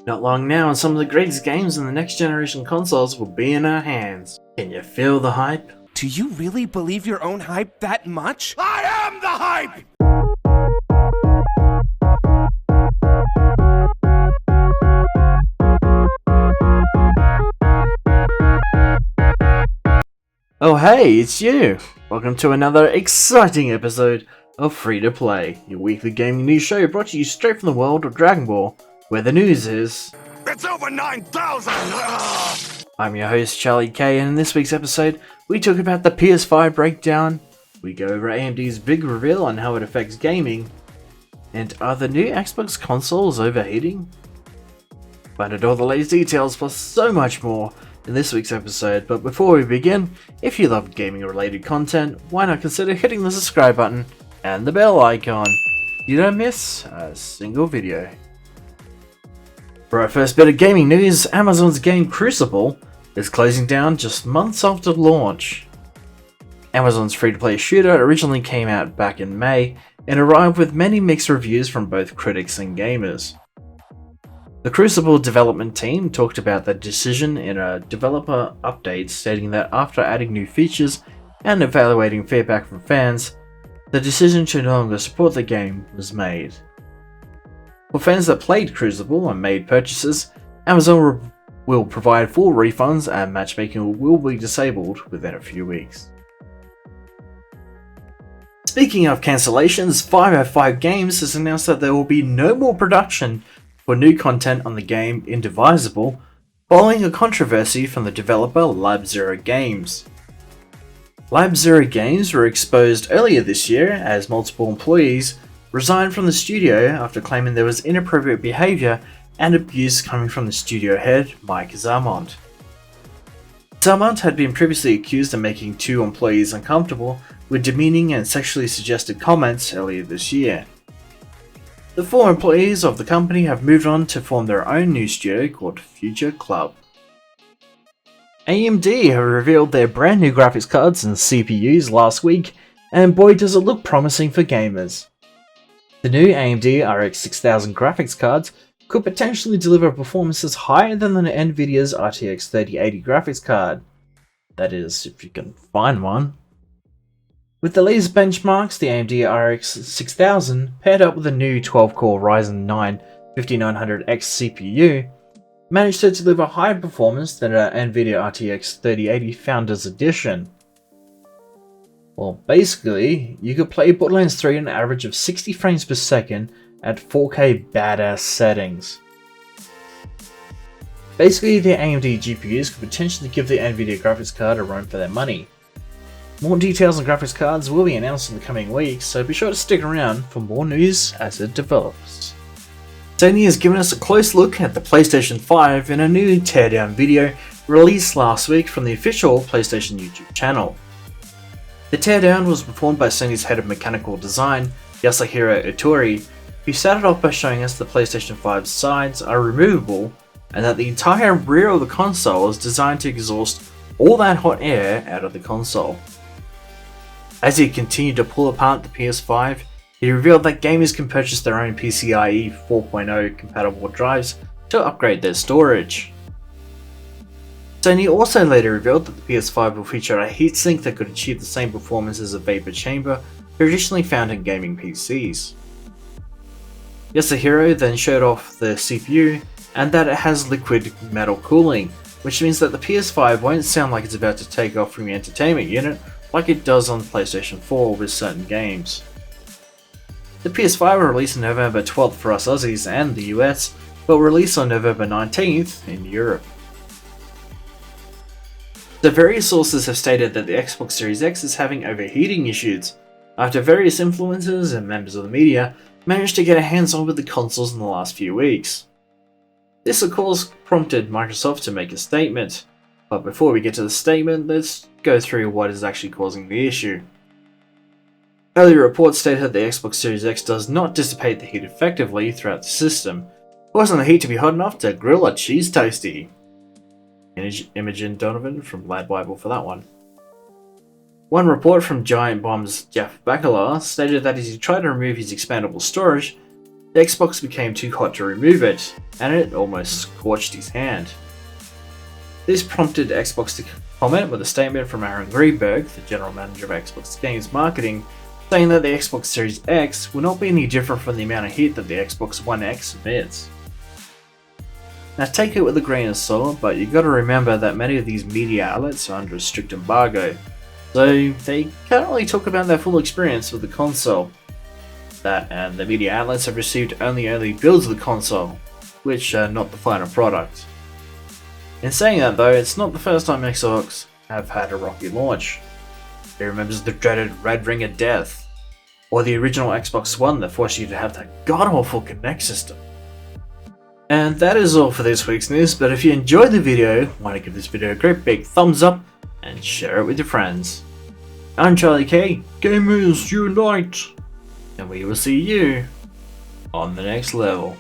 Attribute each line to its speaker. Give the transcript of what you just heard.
Speaker 1: Not long now, and some of the greatest games in the next generation consoles will be in our hands. Can you feel the hype?
Speaker 2: Do you really believe your own hype that much?
Speaker 3: I am the hype!
Speaker 1: Oh hey, it's you! Welcome to another exciting episode of Free to Play, your weekly gaming news show brought to you straight from the world of Dragon Ball, where the news is...
Speaker 3: It's over 9,000!
Speaker 1: I'm your host Charlie K, and in this week's episode, we talk about the PS5 breakdown, we go over AMD's big reveal on how it affects gaming, and are the new Xbox consoles overheating? Find out all the latest details plus so much more in this week's episode, but before we begin, if you love gaming related content, why not consider hitting the subscribe button and the bell icon so you don't miss a single video. For our first bit of gaming news, Amazon's game Crucible is closing down just months after launch. Amazon's free-to-play shooter originally came out back in May and arrived with many mixed reviews from both critics and gamers. The Crucible development team talked about the decision in a developer update, stating that after adding new features and evaluating feedback from fans, the decision to no longer support the game was made. For fans that played Crucible and made purchases, Amazon will provide full refunds and matchmaking will be disabled within a few weeks. Speaking of cancellations, 505 Games has announced that there will be no more production for new content on the game Indivisible, following a controversy from the developer Lab Zero Games. Lab Zero Games were exposed earlier this year as multiple employees resigned from the studio after claiming there was inappropriate behaviour and abuse coming from the studio head, Mike Zarmont. Zarmont had been previously accused of making two employees uncomfortable with demeaning and sexually suggestive comments earlier this year. The four employees of the company have moved on to form their own new studio called Future Club. AMD have revealed their brand new graphics cards and CPUs last week, and boy does it look promising for gamers. The new AMD RX 6000 graphics cards could potentially deliver performances higher than the Nvidia's RTX 3080 graphics card. That is, if you can find one. With the latest benchmarks, the AMD RX 6000 paired up with the new 12-core Ryzen 9 5900X CPU managed to deliver higher performance than an Nvidia RTX 3080 Founders Edition. Well, basically, you could play Borderlands 3 at an average of 60 frames per second at 4K badass settings. Basically, the AMD GPUs could potentially give the Nvidia graphics card a run for their money. More details on graphics cards will be announced in the coming weeks, so be sure to stick around for more news as it develops. Sony has given us a close look at the PlayStation 5 in a new teardown video released last week from the official PlayStation YouTube channel. The teardown was performed by Sony's head of mechanical design, Yasuhiro Itoi, who started off by showing us the PlayStation 5's sides are removable and that the entire rear of the console is designed to exhaust all that hot air out of the console. As he continued to pull apart the PS5, he revealed that gamers can purchase their own PCIe 4.0 compatible drives to upgrade their storage. Sony also later revealed that the PS5 will feature a heatsink that could achieve the same performance as a vapor chamber traditionally found in gaming PCs. Yasuhiro then showed off the CPU and that it has liquid metal cooling, which means that the PS5 won't sound like it's about to take off from the entertainment unit like it does on the PlayStation 4 with certain games. The PS5 will release on November 12th for us Aussies and the US, but will release on November 19th in Europe. The various sources have stated that the Xbox Series X is having overheating issues, after various influencers and members of the media managed to get a hands-on with the consoles in the last few weeks. This of course prompted Microsoft to make a statement, but before we get to the statement, let's go through what is actually causing the issue. Earlier reports stated that the Xbox Series X does not dissipate the heat effectively throughout the system, causing the heat to be hot enough to grill a cheese toastie. Imogen Donovan from Lad Bible for that one. One report from Giant Bomb's Jeff Bacala stated that as he tried to remove his expandable storage, the Xbox became too hot to remove it, and it almost scorched his hand. This prompted Xbox to comment with a statement from Aaron Greenberg, the general manager of Xbox Games Marketing, saying that the Xbox Series X will not be any different from the amount of heat that the Xbox One X emits. Now take it with a grain of salt, but you gotta remember that many of these media outlets are under a strict embargo, so they can't really talk about their full experience with the console. That and the media outlets have received only early builds of the console, which are not the final product. In saying that though, it's not the first time Xbox have had a rocky launch. Who remembers the dreaded Red Ring of Death? Or the original Xbox One that forced you to have that god-awful Kinect system? And that is all for this week's news, but if you enjoyed the video, why not give this video a great big thumbs up and share it with your friends. I'm Charlie K, Gamers Unite, and we will see you on the next level.